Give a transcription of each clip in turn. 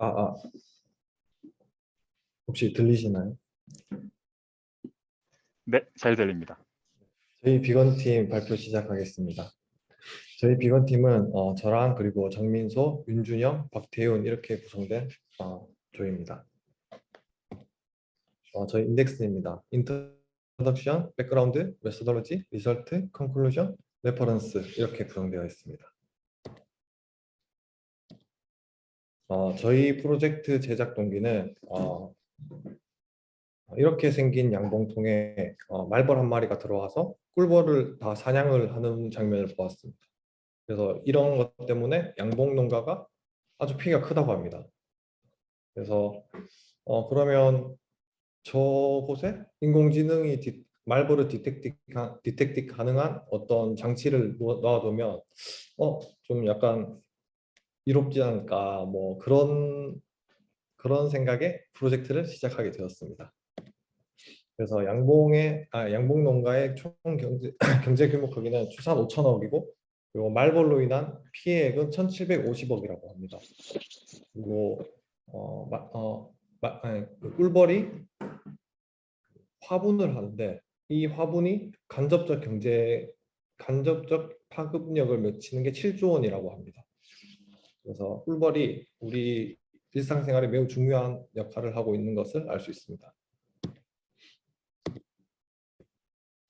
아, 혹시 들리시나요? 네, 잘 들립니다. 저희 비건팀 발표 시작하겠습니다. 저희 비건팀은 저랑 그리고 정민소, 윤준영, 박태훈 이렇게 구성된 조입니다. 저희 인덱스입니다. 인트로덕션, 백그라운드, 메소돌로지, 리설트, 컨클루전, 레퍼런스 이렇게 구성되어 있습니다. 저희 프로젝트 제작 동기는 이렇게 생긴 양봉통에 말벌 한 마리가 들어와서 꿀벌을 다 사냥을 하는 장면을 보았습니다. 그래서 이런 것 때문에 양봉 농가가 아주 피해가 크다고 합니다. 그래서 그러면 저곳에 인공지능이 말벌을 디텍팅 가능한 어떤 장치를 놔두면 좀 약간 이롭지 않을까 뭐 그런 생각에 프로젝트를 시작하게 되었습니다. 그래서 양봉 농가의 총 경제, 경제 규모 크기는 추산 5천억이고 그리고 말벌로 인한 피해액은 1,750억이라고 합니다. 그리고 그 꿀벌이 화분을 하는데 이 화분이 간접적 파급력을 미치는 게 7조 원이라고 합니다. 그래서 꿀벌이 우리 일상생활에 매우 중요한 역할을 하고 있는 것을 알 수 있습니다.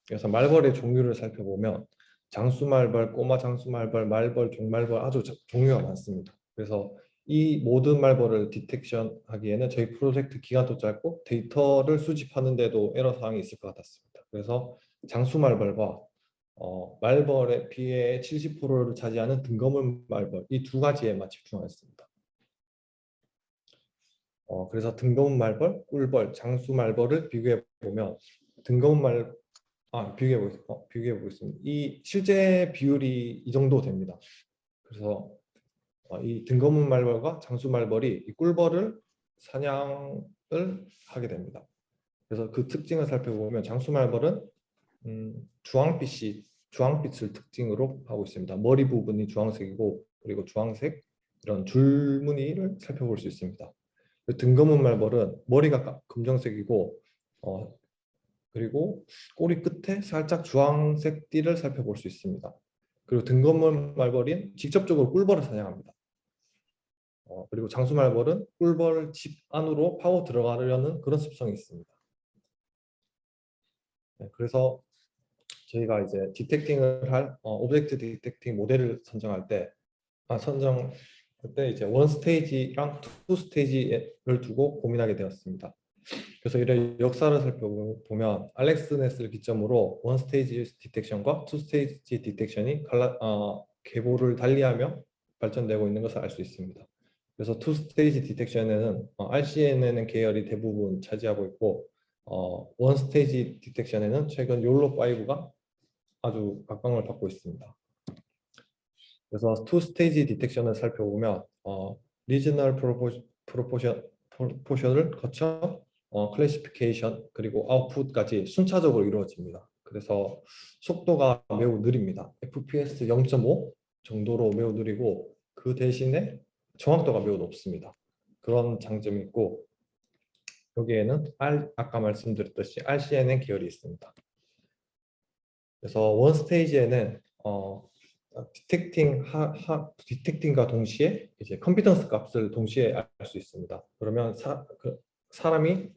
그래서 말벌의 종류를 살펴보면 장수말벌, 꼬마 장수말벌, 말벌, 종말벌 아주 종류가 많습니다. 그래서 이 모든 말벌을 디텍션 하기에는 저희 프로젝트 기간도 짧고 데이터를 수집하는데도 에러 사항이 있을 것 같았습니다. 그래서 장수말벌과 말벌의 피해의 70%를 차지하는 등거물 말벌 이 두 가지에만 집중하였습니다. 그래서 등거문 말벌, 꿀벌, 장수말벌을 비교해 보면 등거문 비교해 보겠습니다. 이 실제 비율이 이 정도 됩니다. 그래서 이 등거문 말벌과 장수 말벌이 이 꿀벌을 사냥을 하게 됩니다. 그래서 그 특징을 살펴보면 장수 말벌은 주황빛을 특징으로 하고 있습니다. 머리 부분이 주황색이고 그리고 주황색 이런 줄무늬를 살펴볼 수 있습니다. 등거문 말벌은 머리가 검정색이고 그리고 꼬리 끝에 살짝 주황색 띠를 살펴볼 수 있습니다. 그리고 등검은 말벌인 직접적으로 꿀벌을 사냥합니다. 그리고 장수말벌은 꿀벌 집 안으로 파고 들어가려는 그런 습성이 있습니다. 네, 그래서 저희가 이제 디텍팅을 할 오브젝트 디텍팅 모델을 선정할 때 이제 원 스테이지랑 투 스테이지를 두고 고민하게 되었습니다. 그래서 이런 역사를 살펴보면 알렉스 네스를 기점으로 원 스테이지 디텍션과 투 스테이지 디텍션이 계보를 달리하며 발전되고 있는 것을 알 수 있습니다. 그래서 투 스테이지 디텍션에는 RCNN 계열이 대부분 차지하고 있고 원 스테이지 디텍션에는 최근 욜로5가 아주 각광을 받고 있습니다. 그래서 투 스테이지 디텍션을 살펴보면 리지널 프로포션을 거쳐 클래시피케이션 그리고 아웃풋까지 순차적으로 이루어집니다. 그래서 속도가 매우 느립니다. FPS 0.5 정도로 매우 느리고 그 대신에 정확도가 매우 높습니다. 그런 장점이 있고 여기에는 아까 말씀드렸듯이 RCNN 계열이 있습니다. 그래서 원 스테이지에는 디텍팅과 동시에 이제 컨피던스 값을 동시에 알 수 있습니다. 그러면 사람이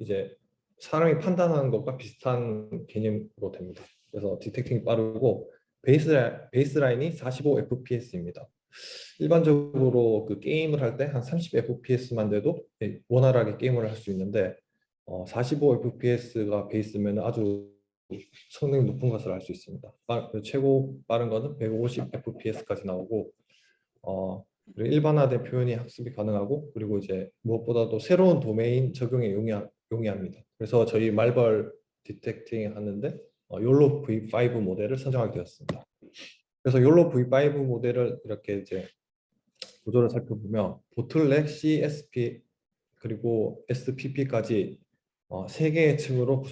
판단하는 것과 비슷한 개념으로 됩니다. 그래서 디텍팅이 빠르고 베이스라인이 45fps입니다. 일반적으로 그 게임을 할 때 한 30fps만 돼도 원활하게 게임을 할 수 있는데 45fps가 베이스면 아주 성능이 높은 것을 알 수 있습니다. 최고 빠른 것은 150fps까지 나오고 그리고 일반화된 표현이 학습이 가능하고 그리고 이제 무엇보다도 새로운 도메인 적용에 용이합니다. 그래서 저희 말벌 디텍팅 하는데 욜로 V5 모델을 선정하게 되었습니다. 그래서 욜로 V5 모델을 이렇게 이제 구조를 살펴보면 보틀넥, CSP 그리고 SPP까지 세 개의 층으로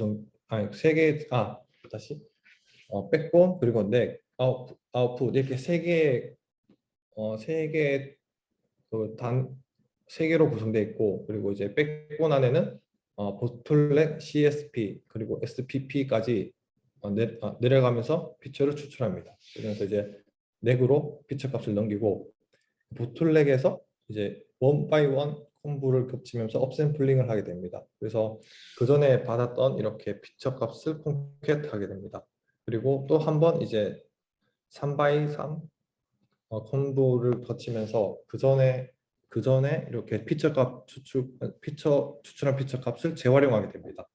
다시 백본 그리고 넥, 아웃풋 이렇게 세 개의 3개로 구성되어 있고, 그리고 이제 백본 안에는 보틀넥, CSP 그리고 SPP까지 내려가면서 피처를 추출합니다. 그래서 이제 넥으로 피처 값을 넘기고, 보틀넥에서 이제 원 바이 원 콤보를 겹치면서 업샘플링을 하게 됩니다. 그래서 그 전에 받았던 이렇게 피처 값을 콘캣하게 됩니다. 그리고 또 한 번 이제 3 바이 3 콤보를 거치면서 그 전에 이렇게 추출한 피처 값을 재활용하게 됩니다.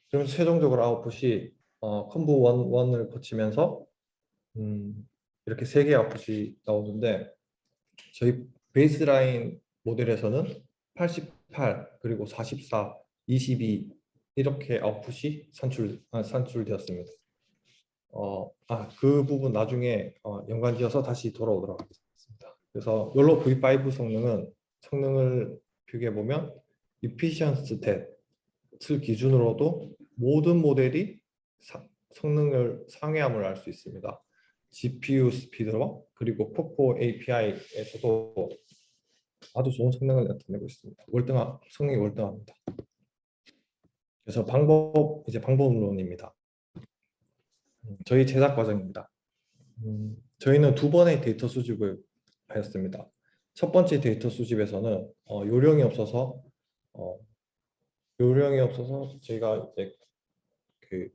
그러면서 최종적으로 아웃풋이 콤보 1을 거치면서 이렇게 3개의 아웃풋이 나오는데, 저희 베이스라인 모델에서는 88 그리고 44, 22 이렇게 아웃풋이 산출되었습니다. 그 부분 나중에 연관지어서 다시 돌아오도록 하겠습니다. 그래서 욜로 V5 성능을 비교해 보면 efficiency stat을 기준으로도 모든 모델이 성능을 상회함을 알 수 있습니다. GPU 스피드와 그리고 코코 API에서도 아주 좋은 성능을 나타내고 있습니다. 성능이 월등합니다. 그래서 방법론입니다. 저희 제작 과정입니다. 저희는 2번의 데이터 수집을 하였습니다. 첫 번째 데이터 수집에서는 요령이 없어서 저희가 이제 그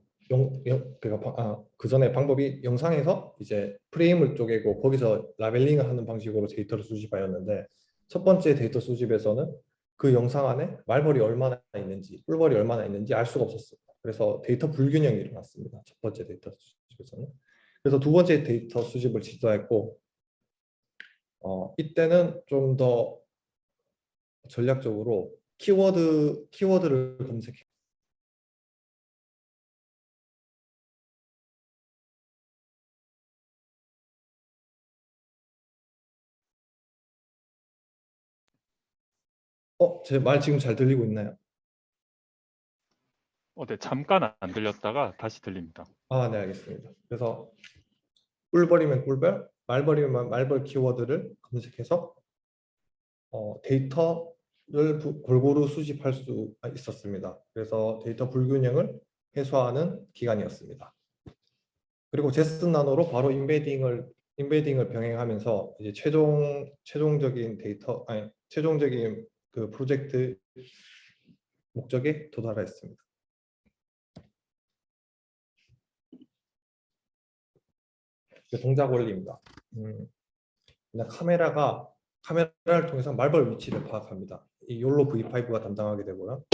전에 방법이 영상에서 이제 프레임을 쪼개고 거기서 라벨링을 하는 방식으로 데이터를 수집하였는데, 첫 번째 데이터 수집에서는 그 영상 안에 말벌이 얼마나 있는지, 꿀벌이 얼마나 있는지 알 수가 없었습니다. 그래서 데이터 불균형이 일어났습니다. 첫 번째 데이터 수집에서는. 그래서 두 번째 데이터 수집을 시도했고, 이때는 좀 더 전략적으로 키워드를 검색해. 제 말 지금 잘 들리고 있나요? 네, 잠깐 안 들렸다가 다시 들립니다. 네, 알겠습니다. 그래서 꿀벌이면 꿀벌, 말벌이면 말벌 키워드를 검색해서 데이터를 골고루 수집할 수 있었습니다. 그래서 데이터 불균형을 해소하는 기간이었습니다. 그리고 제스 나노로 바로 인베딩을 병행하면서 이제 최종적인 그 프로젝트 목적에 도달했습니다. 동작 원리입니다. 그냥 카메라를 통해서 말벌 위치를 파악합니다. 이 욜로 V5가 담당하게 되고요.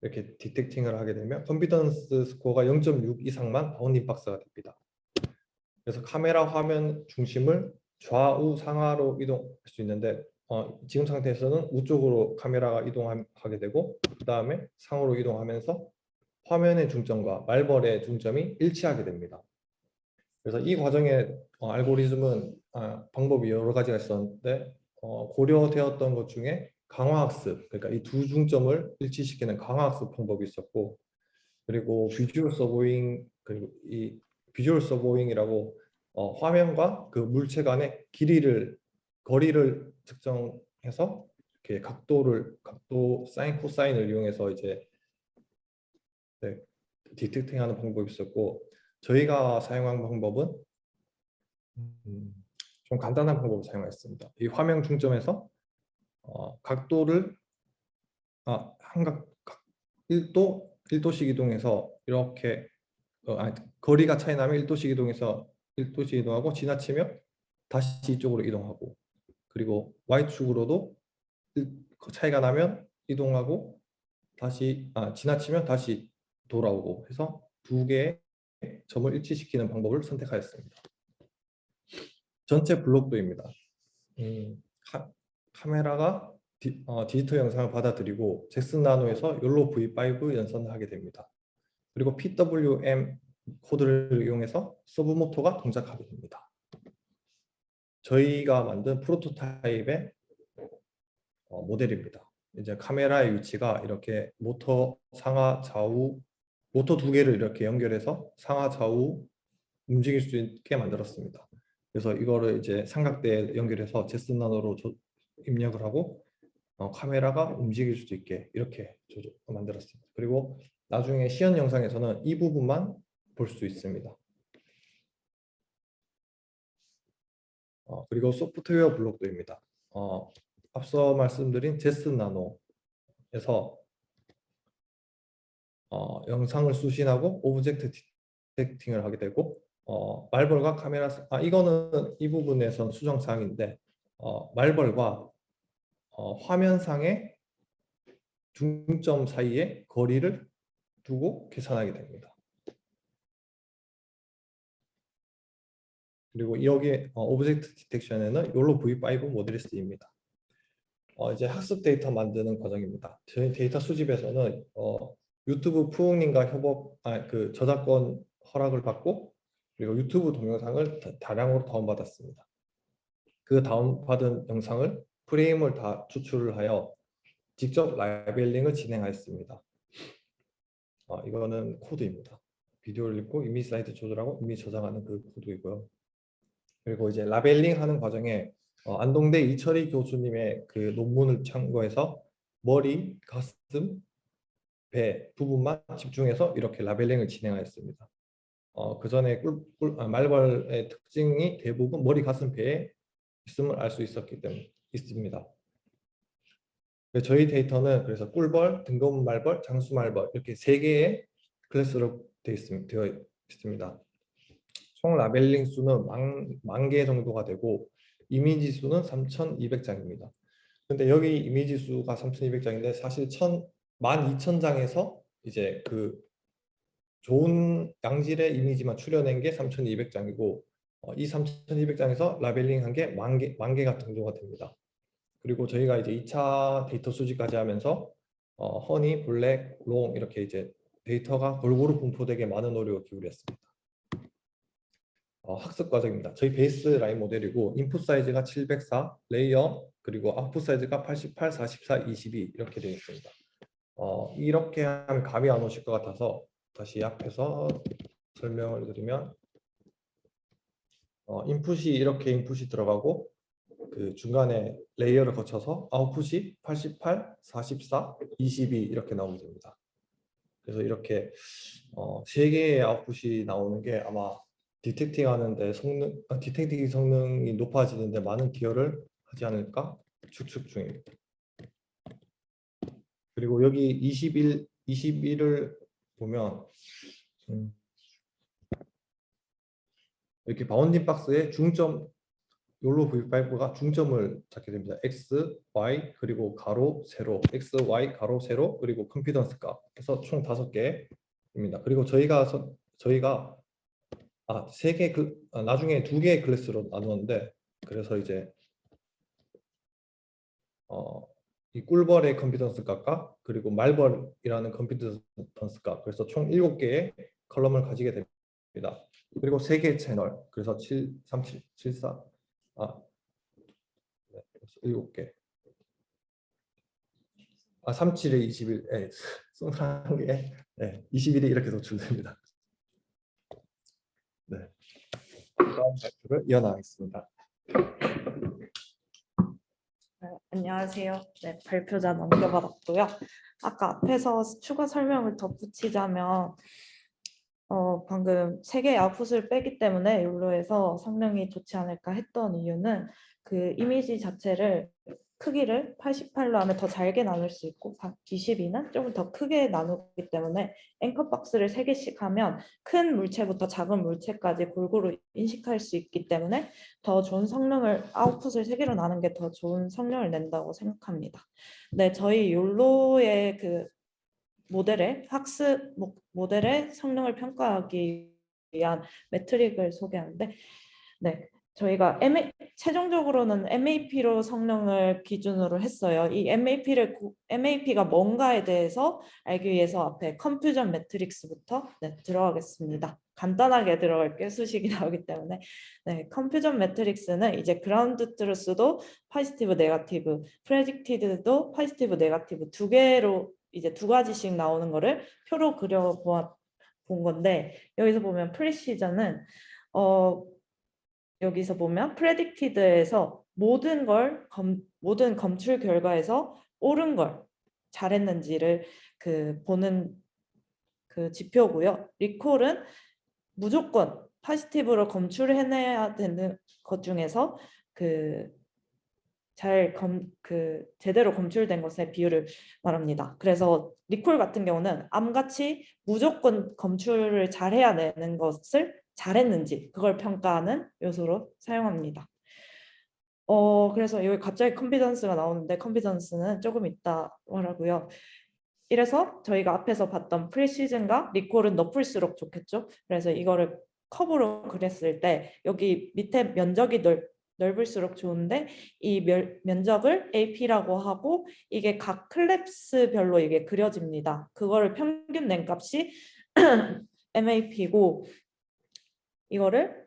이렇게 디텍팅을 하게 되면 컨피던스 스코어가 0.6 이상만 바운딩 박스가 됩니다. 그래서 카메라 화면 중심을 좌우 상하로 이동할 수 있는데, 지금 상태에서는 우쪽으로 카메라가 이동하게 되고, 그 다음에 상으로 이동하면서 화면의 중점과 말벌의 중점이 일치하게 됩니다. 그래서 이 과정의 알고리즘은 방법이 여러 가지가 있었는데, 고려되었던 것 중에 강화학습, 그러니까 이 두 중점을 일치시키는 강화학습 방법이 있었고, 그리고 비주얼 서보잉이라고 화면과 그 물체 간의 거리를 측정해서 이렇게 각도 사인 코사인을 이용해서 이제 디텍팅하는 방법이 있었고, 저희가 사용한 방법은 좀 간단한 방법을 사용했습니다. 이 화면 중점에서 각도를 한각 1도씩 이동해서 이렇게 거리가 차이 나면 1도씩 이동하고, 지나치면 다시 이쪽으로 이동하고, 그리고 Y축으로도 차이가 나면 이동하고 다시 지나치면 다시 돌아오고 해서 두 개의 점을 일치시키는 방법을 선택하였습니다. 전체 블록도입니다. 카메라가 디지털 영상을 받아들이고 잭슨 나노에서 욜로 V5 연산을 하게 됩니다. 그리고 PWM 코드를 이용해서 서브모터가 동작하게 됩니다. 저희가 만든 프로토타입의 모델입니다. 이제 카메라의 위치가 이렇게 모터 두 개를 이렇게 연결해서 상하 좌우 움직일 수 있게 만들었습니다. 그래서 이거를 이제 삼각대에 연결해서 제스 나노로 입력을 하고, 카메라가 움직일 수도 있게 이렇게 만들었습니다. 그리고 나중에 시연 영상에서는 이 부분만 볼 수 있습니다. 그리고 소프트웨어 블록도입니다. 앞서 말씀드린 제스 나노에서 영상을 수신하고 오브젝트 디텍팅을 하게 되고 말벌과 카메라 이거는 이 부분에선 수정 사항인데 말벌과 화면상의 중점 사이에 거리를 두고 계산하게 됩니다. 그리고 여기 오브젝트 디텍션에는 YOLO V5 모델이 쓰입니다. 이제 학습 데이터 만드는 과정입니다. 저희 데이터 수집에서는 유튜브 푸웅님과 협업, 그 저작권 허락을 받고 그리고 유튜브 동영상을 다량으로 다운받았습니다. 그 다운받은 영상을 프레임을 다 추출을 하여 직접 라벨링을 진행하였습니다. 이거는 코드입니다. 비디오를 읽고 이미지 사이즈 조절하고 이미지 저장하는 그 코드이고요. 그리고 이제 라벨링 하는 과정에 안동대 이철희 교수님의 그 논문을 참고해서 머리, 가슴, 배 부분만 집중해서 이렇게 라벨링을 진행하였습니다. 그 전에 말벌의 특징이 대부분 머리, 가슴, 배에 있음을 알 수 있었기 때문에 있습니다. 저희 데이터는 그래서 꿀벌, 등검 말벌, 장수 말벌 이렇게 3개의 클래스로 되어 있습니다. 총 라벨링 수는 10,000개 정도가 되고 이미지 수는 3,200장입니다. 근데 여기 이미지 수가 3,200장인데 사실 12,000장에서 이제 그 좋은 양질의 이미지만 추려낸 게 3,200장이고 이 3,200장에서 라벨링한 게 10,000개가 정도가 됩니다. 그리고 저희가 이제 2차 데이터 수집까지 하면서 허니, 블랙, 롱 이렇게 이제 데이터가 골고루 분포되게 많은 노력을 기울였습니다. 학습 과정입니다. 저희 베이스 라인 모델이고 인풋 사이즈가 704, 레이어 그리고 아웃풋 사이즈가 88, 44, 22 이렇게 되어 있습니다. 이렇게 하면 감이 안 오실 것 같아서 다시 앞에서 설명을 드리면 인풋이 이렇게 인풋이 들어가고 그 중간에 레이어를 거쳐서 아웃풋이 88, 44, 22 이렇게 나오게 됩니다. 그래서 이렇게 3개의 아웃풋이 나오는 게 아마 디텍팅 하는데 디텍팅 성능이 높아지는데 많은 기여를 하지 않을까 추측 중입니다. 그리고 여기 21을 보면 이렇게 바운딩 박스에 중점 YOLO V5가 중점을 잡게 됩니다. X, Y 그리고 가로, 세로 X, Y, 가로, 세로 그리고 컨피던스 값 그래서 총 5개입니다. 그리고 저희가 3개 나중에 2개의 클래스로 나누었는데 그래서 이제 이 꿀벌의 컨피던스 값과 그리고 말벌이라는 컨피던스 값 그래서 총 7개의 컬럼을 가지게 됩니다. 그리고 3개의 채널 그래서 7, 3, 7, 7, 4 7개 37에 21 21개 21이 이렇게 도출됩니다. 네. 다음 발표를 이어나가겠습니다. 안녕하세요. 네, 발표자 넘겨받았고요. 아까 앞에서 추가 설명을 덧붙이자면 방금 3개의 아웃풋을 빼기 때문에 욜로에서 성능이 좋지 않을까 했던 이유는 그 이미지 자체를 크기를 88로 하면 더 잘게 나눌 수 있고 22는 조금 더 크게 나누기 때문에 앵커 박스를 3개씩 하면 큰 물체부터 작은 물체까지 골고루 인식할 수 있기 때문에 더 좋은 성능을 아웃풋을 3개로 나눈 게 더 좋은 성능을 낸다고 생각합니다. 네, 저희 욜로의 그 모델의 학습 모델의 성능을 평가하기 위한 매트릭을 소개하는데 네, 저희가 최종적으로는 MAP로 성능을 기준으로 했어요. 이 MAP가 뭔가에 대해서 알기 위해서 앞에 컴퓨전 매트릭스부터 들어가겠습니다. 간단하게 들어갈게요. 수식이 나오기 때문에. 네, 컴퓨전 매트릭스는 이제 그라운드 트루스도 포지티브, 네거티브, 프레딕티드도 포지티브, 네거티브 2개로 이제 2가지씩 나오는 거를 표로 그려 본 건데 여기서 보면 프리시전은 여기서 보면 predicted에서 모든 검출 결과에서 옳은 걸 잘했는지를 보는 지표고요. 리콜은 무조건 포지티브로 검출해내야 되는 것 중에서 제대로 검출된 것의 비율을 말합니다. 그래서 리콜 같은 경우는 암같이 무조건 검출을 잘해야 되는 것을 잘했는지 그걸 평가하는 요소로 사용합니다. 그래서 여기 갑자기 컨피던스가 나오는데 컨피던스는 조금 이따 말하고요. 이래서 저희가 앞에서 봤던 프리시즌과 리콜은 높을수록 좋겠죠. 그래서 이거를 커브로 그렸을 때 여기 밑에 면적이 넓을수록 좋은데 이 면적을 AP라고 하고 이게 각 클래스별로 이게 그려집니다. 그거를 평균 낸 값이 MAP고 이거를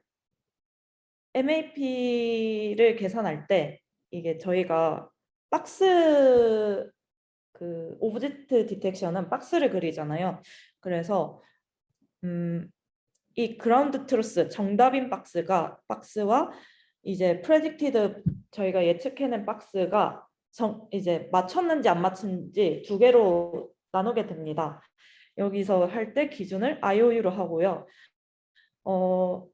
MAP를 계산할 때 이게 저희가 박스 오브젝트 디텍션은 박스를 그리잖아요. 그래서 이 그라운드 트루스 정답인 박스와 이제 프레딕티드 저희가 예측해낸 박스가 이제 맞췄는지 안 맞췄는지 두 개로 나누게 됩니다. 여기서 할 때 기준을 IOU로 하고요.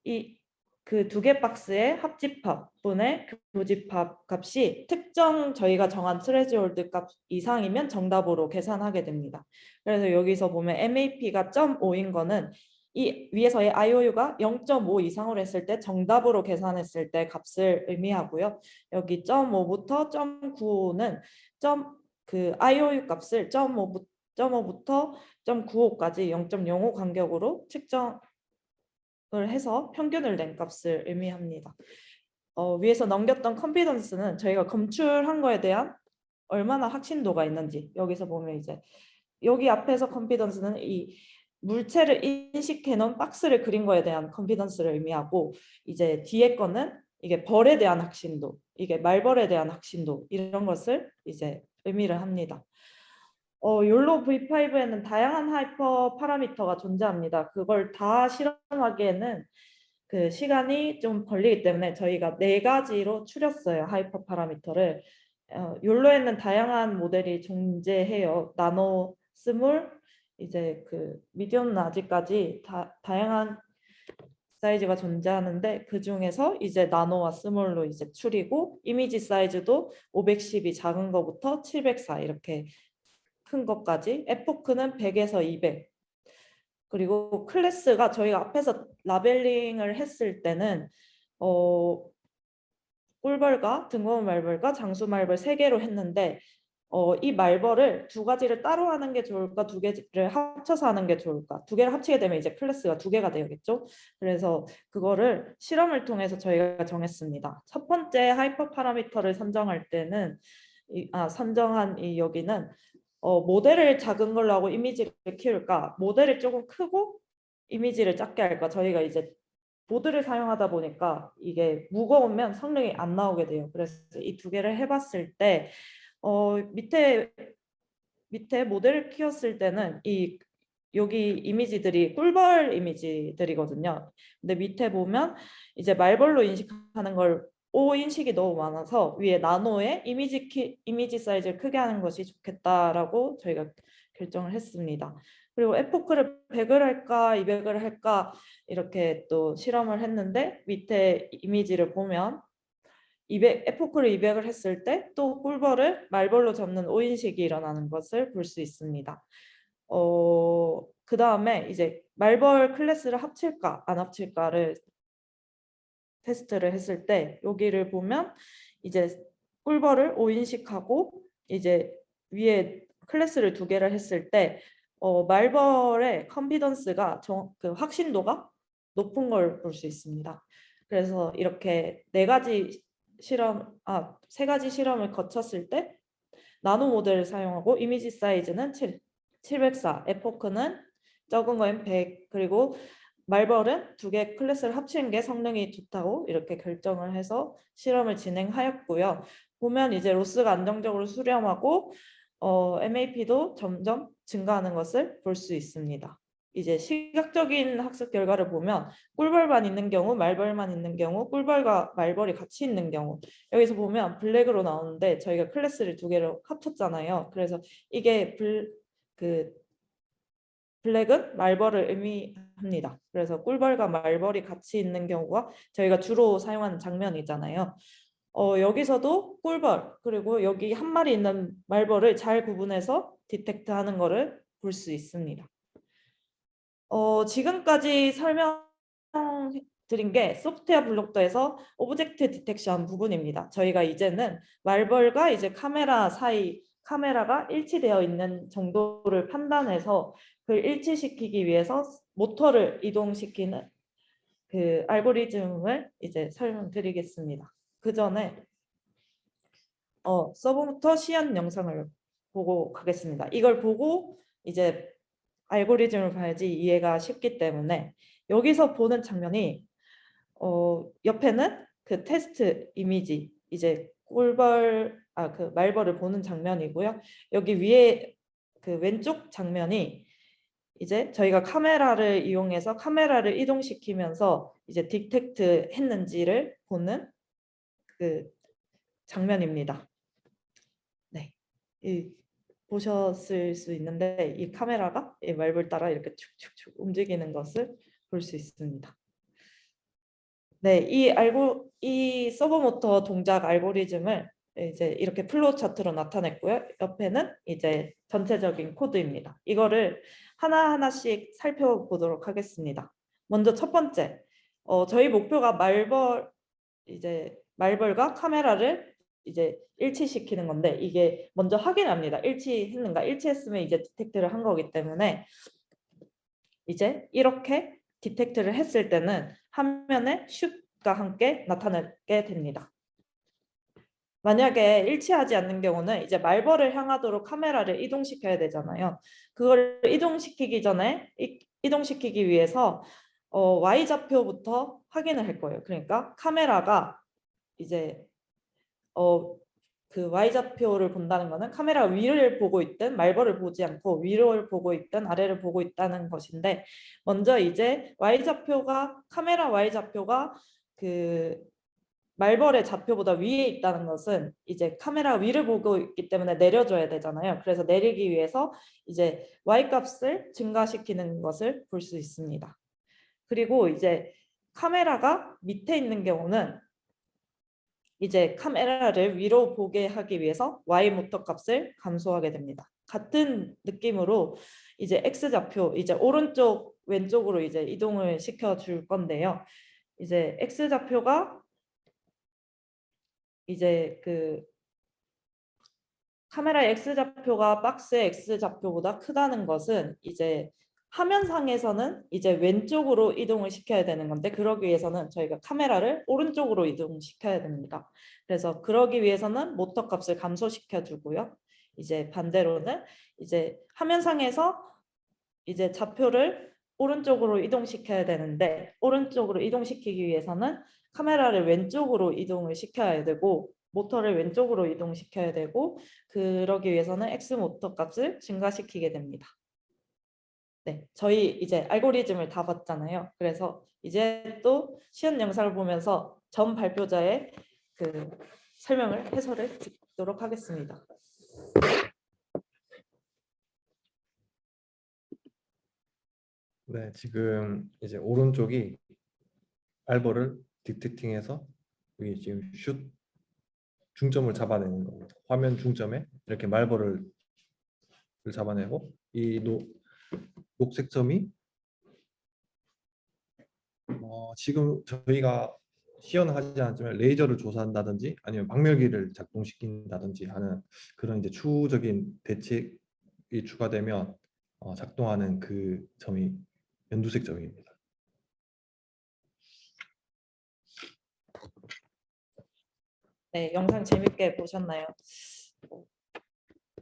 이 그 두 개 박스의 합집합 분의 교집합 값이 특정 저희가 정한 트레지홀드 값 이상이면 정답으로 계산하게 됩니다. 그래서 여기서 보면 MAP가 0.5인 거는 이 위에서의 IOU가 0.5 이상으로 했을 때 정답으로 계산했을 때 값을 의미하고요. 여기 0.5부터 0.95는 IOU 값을 0.5부터 0.95까지 0.05 간격으로 측정을 해서 평균을 낸 값을 의미합니다. 위에서 넘겼던 컨피던스는 저희가 검출한 거에 대한 얼마나 확신도가 있는지 여기서 보면 이제 여기 앞에서 컨피던스는 이 물체를 인식해 놓은 박스를 그린 거에 대한 컨피던스를 의미하고 이제 뒤에 거는 이게 벌에 대한 확신도, 이게 말벌에 대한 확신도 이런 것을 이제 의미를 합니다. 욜로 V5에는 다양한 하이퍼 파라미터가 존재합니다. 그걸 다 실험하기에는 시간이 좀 걸리기 때문에 저희가 4가지로 추렸어요. 하이퍼 파라미터를. 욜로에는 다양한 모델이 존재해요. 나노, 스몰, 이제 미디엄은 아직까지 다양한 사이즈가 존재하는데 그 중에서 이제 나노와 스몰로 이제 추리고 이미지 사이즈도 512 작은 거부터 704 이렇게 큰 것까지 에포크는 100에서 200 그리고 클래스가 저희가 앞에서 라벨링을 했을 때는 꿀벌과 등고무 말벌과 장수 말벌 3개로 했는데 이 말벌을 2가지를 따로 하는 게 좋을까 2개를 합쳐서 하는 게 좋을까 2개를 합치게 되면 이제 클래스가 2개가 되겠죠. 그래서 그거를 실험을 통해서 저희가 정했습니다. 첫 번째 하이퍼 파라미터를 선정할 때는 선정한 여기는 모델을 작은 걸로 하고 이미지를 키울까 모델을 조금 크고 이미지를 작게 할까 저희가 이제 보드를 사용하다 보니까 이게 무거우면 성능이 안 나오게 돼요. 그래서 이 2개를 해봤을 때 밑에 모델을 키웠을 때는 여기 이미지들이 꿀벌 이미지들이거든요. 근데 밑에 보면 이제 말벌로 인식하는 걸 O 인식이 너무 많아서 위에 나노에 이미지 사이즈를 크게 하는 것이 좋겠다라고 저희가 결정을 했습니다. 그리고 에포크를 100을 할까 200을 할까 이렇게 또 실험을 했는데 밑에 이미지를 보면 에포크를 200을 했을 때 또 꿀벌을 말벌로 잡는 오인식이 일어나는 것을 볼 수 있습니다. 그 다음에 이제 말벌 클래스를 합칠까 안 합칠까를 테스트를 했을 때 여기를 보면 이제 꿀벌을 5인식하고 이제 위에 클래스를 2개를 했을 때 말벌의 컨피던스가 확신도가 높은 걸 볼 수 있습니다. 그래서 이렇게 3가지 실험을 거쳤을 때 나노 모델을 사용하고 이미지 사이즈는 704, 에포크는 적은 거엔 100, 그리고 말벌은 2개 클래스를 합치는 게 성능이 좋다고 이렇게 결정을 해서 실험을 진행하였고요. 보면 이제 로스가 안정적으로 수렴하고 MAP도 점점 증가하는 것을 볼 수 있습니다. 이제 시각적인 학습 결과를 보면 꿀벌만 있는 경우, 말벌만 있는 경우, 꿀벌과 말벌이 같이 있는 경우, 여기서 보면 블랙으로 나오는데 저희가 클래스를 두 개로 합쳤잖아요. 그래서 이게 블랙은 말벌을 의미합니다. 그래서 꿀벌과 말벌이 같이 있는 경우가 저희가 주로 사용하는 장면이잖아요. 여기서도 꿀벌 그리고 여기 한 마리 있는 말벌을 잘 구분해서 디텍트하는 것을 볼 수 있습니다. 지금까지 설명드린 게 소프트웨어 블록더에서 오브젝트 디텍션 부분입니다. 저희가 이제는 말벌과 이제 카메라 사이 카메라가 일치되어 있는 정도를 판단해서 그걸 일치시키기 위해서 모터를 이동시키는 그 알고리즘을 이제 설명드리겠습니다. 그 전에 서버부터 시연 영상을 보고 가겠습니다. 이걸 보고 이제 알고리즘을 봐야지 이해가 쉽기 때문에 여기서 보는 장면이 옆에는 그 테스트 이미지 이제 그 말벌을 보는 장면이고요. 여기 위에 그 왼쪽 장면이 이제 저희가 카메라를 이용해서 카메라를 이동시키면서 이제 디텍트 했는지를 보는 그 장면입니다. 네. 보셨을 수 있는데 이 카메라가 이 말벌 따라 이렇게 축축축 움직이는 것을 볼 수 있습니다. 네, 이 서버 모터 동작 알고리즘을 이제 이렇게 플로우 차트로 나타냈고요. 옆에는 이제 전체적인 코드입니다. 이거를 하나하나씩 살펴보도록 하겠습니다. 먼저 첫 번째, 저희 목표가 말벌과 카메라를 이제 일치시키는 건데 이게 먼저 확인합니다. 일치했는가? 일치했으면 이제 디텍트를 한 거기 때문에 이제 이렇게 디텍트를 했을 때는 화면에 슛과 함께 나타나게 됩니다. 만약에 일치하지 않는 경우는 이제 말벌을 향하도록 카메라를 이동시켜야 되잖아요. 그걸 이동시키기 위해서 Y좌표부터 확인을 할 거예요. 그러니까 카메라가 이제 그 Y좌표를 본다는 것은 카메라 위를 보고 있든 말벌을 보지 않고 위를 보고 있든 아래를 보고 있다는 것인데 먼저 이제 카메라 Y좌표가 그 말벌의 좌표보다 위에 있다는 것은 이제 카메라 위를 보고 있기 때문에 내려줘야 되잖아요. 그래서 내리기 위해서 이제 Y 값을 증가시키는 것을 볼 수 있습니다. 그리고 이제 카메라가 밑에 있는 경우는 이제 카메라를 위로 보게 하기 위해서 Y 모터 값을 감소하게 됩니다. 같은 느낌으로 이제 X좌표 이제 오른쪽 왼쪽으로 이제 이동을 시켜 줄 건데요. 이제 X좌표가 이제 그 카메라의 X좌표가 박스의 X좌표보다 크다는 것은 이제 화면상에서는 이제 왼쪽으로 이동을 시켜야 되는 건데 그러기 위해서는 저희가 카메라를 오른쪽으로 이동시켜야 됩니다. 그래서 그러기 위해서는 모터 값을 감소시켜 주고요. 이제 반대로는 이제 화면상에서 이제 좌표를 오른쪽으로 이동시켜야 되는데 오른쪽으로 이동시키기 위해서는 카메라를 왼쪽으로 이동을 시켜야 되고 모터를 왼쪽으로 이동시켜야 되고 그러기 위해서는 X 모터 값을 증가시키게 됩니다. 네, 저희 이제 알고리즘을 다 봤잖아요. 그래서 이제 또 시연 영상을 보면서 전 발표자의 그 해설을 듣도록 하겠습니다. 네, 지금 이제 오른쪽이 말벌을 디텍팅해서 여기 지금 슛 중점을 잡아내는 겁니다. 화면 중점에 이렇게 말벌을 잡아내고 이 녹색 점이 지금 저희가 시연하지 않지만 레이저를 조사한다든지 아니면 박멸기를 작동시킨다든지 하는 그런 이제 추후적인 대책이 추가되면 작동하는 그 점이 연두색 점입니다. 네, 영상 재밌게 보셨나요?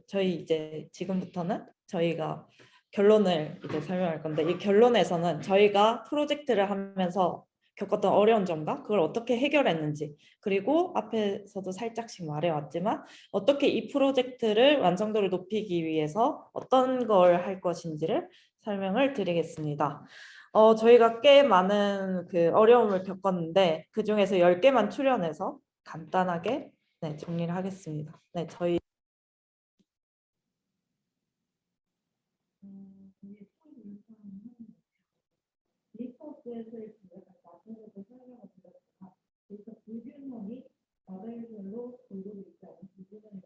저희 이제 지금부터는 저희가 결론을 이제 설명할 건데 이 결론에서는 저희가 프로젝트를 하면서 겪었던 어려운 점과 그걸 어떻게 해결했는지 그리고 앞에서도 살짝씩 말해왔지만 어떻게 이 프로젝트를 완성도를 높이기 위해서 어떤 걸 할 것인지를 설명을 드리겠습니다. 저희가 꽤 많은 그 어려움을 겪었는데 그 중에서 10개만 추려내서 간단하게 네, 정리를 하겠습니다. 네, 저희 리포트에서의 나중에도 설명을 드렸지만 그래서 불균형이 라벨별로 골고루 있지 않은 불균형이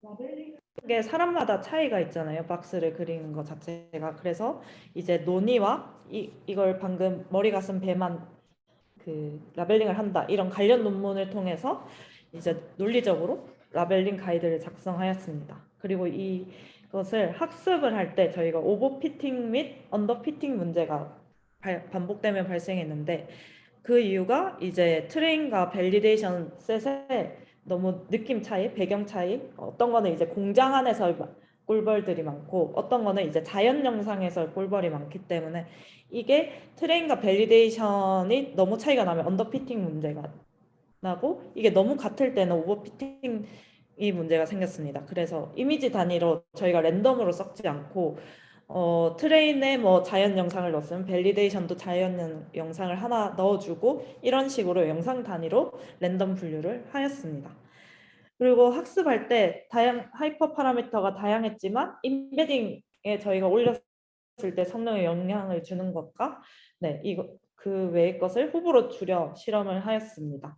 라벨링 게 사람마다 차이가 있잖아요. 박스를 그리는 것 자체가. 그래서 이제 논의와 이걸 방금 머리 가슴 배만 그 라벨링을 한다 이런 관련 논문을 통해서 이제 논리적으로 라벨링 가이드를 작성하였습니다. 그리고 이것을 학습을 할 때 저희가 오버피팅 및 언더피팅 문제가 반복되면 발생했는데 그 이유가 이제 트레인과 밸리데이션 셋의 너무 느낌 차이, 배경 차이, 어떤 거는 이제 공장 안에서 꿀벌들이 많고 어떤 거는 이제 자연 영상에서 꿀벌이 많기 때문에 이게 트레인과 밸리데이션이 너무 차이가 나면 언더피팅 문제가 나고 이게 너무 같을 때는 오버피팅이 문제가 생겼습니다. 그래서 이미지 단위로 저희가 랜덤으로 섞지 않고 트레인에 뭐 자연 영상을 넣었으면 밸리데이션도 자연 영상을 하나 넣어주고 이런 식으로 영상 단위로 랜덤 분류를 하였습니다. 그리고 학습할 때 하이퍼 파라미터가 다양했지만 임베딩에 저희가 올렸을 때 성능에 영향을 주는 것과 네, 그 외의 것을 후보로 줄여 실험을 하였습니다.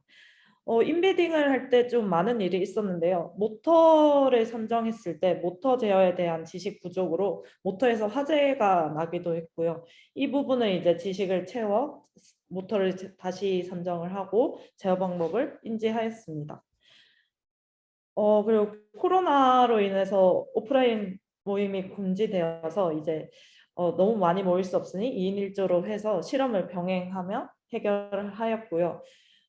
임베딩을 할 때 좀 많은 일이 있었는데요. 모터를 선정했을 때 모터 제어에 대한 지식 부족으로 모터에서 화재가 나기도 했고요. 이 부분을 이제 지식을 채워 모터를 다시 선정을 하고 제어 방법을 인지하였습니다. 그리고 코로나로 인해서 오프라인 모임이 금지되어서 이제 너무 많이 모일 수 없으니 2인 1조로 해서 실험을 병행하며 해결을 하였고요.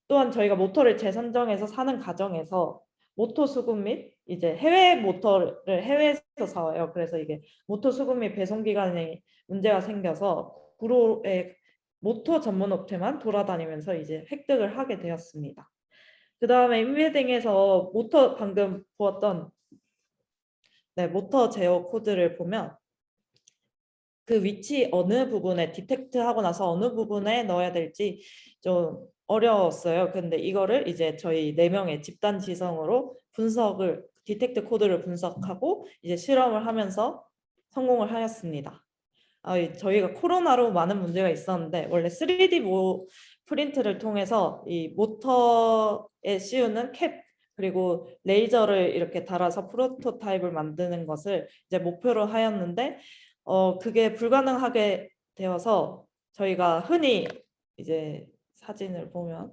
또한 저희가 모터를 재선정해서 사는 과정에서 모터 수급 및 이제 해외 모터를 해외에서 사와요. 그래서 이게 모터 수급 및 배송 기간에 문제가 생겨서 구로의 모터 전문 업체만 돌아다니면서 이제 획득을 하게 되었습니다. 그 다음에 인베딩에서 모터 방금 보았던 네, 모터 제어 코드를 보면 그 위치 어느 부분에 디텍트 하고 나서 어느 부분에 넣어야 될지 좀 어려웠어요. 근데 이거를 이제 저희 4명의 집단 지성으로 디텍트 코드를 분석하고 이제 실험을 하면서 성공을 하였습니다. 저희가 코로나로 많은 문제가 있었는데 원래 3D 프린트를 통해서 이 모터에 씌우는 캡 그리고 레이저를 이렇게 달아서 프로토타입을 만드는 것을 이제 목표로 하였는데 그게 불가능하게 되어서 저희가 흔히 이제 사진을 보면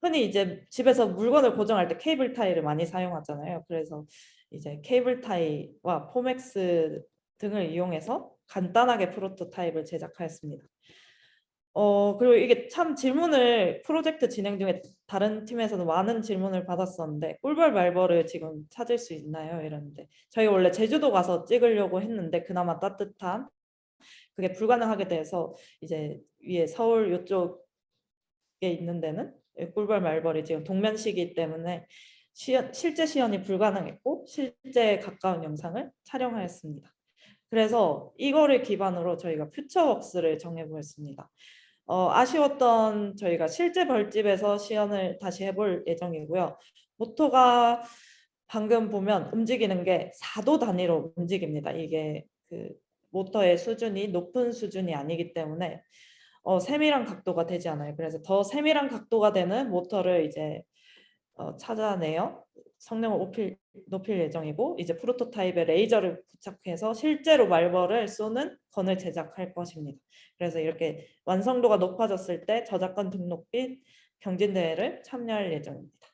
흔히 이제 집에서 물건을 고정할 때 케이블 타이를 많이 사용하잖아요. 그래서 이제 케이블 타이와 포맥스 등을 이용해서 간단하게 프로토타입을 제작하였습니다. 그리고 이게 참 프로젝트 진행 중에 다른 팀에서도 많은 질문을 받았었는데 꿀벌 말벌을 지금 찾을 수 있나요? 이러는데 저희 원래 제주도 가서 찍으려고 했는데 그나마 따뜻한 그게 불가능하게 돼서 이제 위에 서울 이쪽에 있는 데는 꿀벌 말벌이 지금 동면시기 때문에 실제 시연이 불가능했고 실제 가까운 영상을 촬영하였습니다. 그래서 이거를 기반으로 저희가 퓨처웍스를 정해보았습니다. 아쉬웠던 저희가 실제 벌집에서 시연을 다시 해볼 예정이고요. 모터가 방금 보면 움직이는 게 4도 단위로 움직입니다. 이게 그 모터의 수준이 높은 수준이 아니기 때문에 세밀한 각도가 되지 않아요. 그래서 더 세밀한 각도가 되는 모터를 이제 찾아내어 성능을 높일 예정이고 이제 프로토타입에 레이저를 부착해서 실제로 말벌을 쏘는 건을 제작할 것입니다. 그래서 이렇게 완성도가 높아졌을 때 저작권 등록 및 경진대회를 참여할 예정입니다.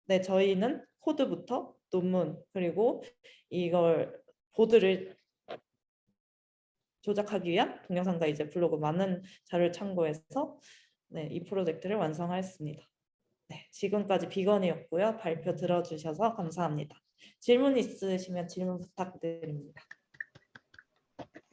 네, 저희는 코드부터 논문 그리고 이걸 보드를 조작하기 위한 동영상과 이제 블로그 많은 자료를 참고해서 네, 이 프로젝트를 완성하였습니다. 네, 지금까지 비건이었고요. 발표 들어주셔서 감사합니다. 질문 있으시면 질문 부탁드립니다.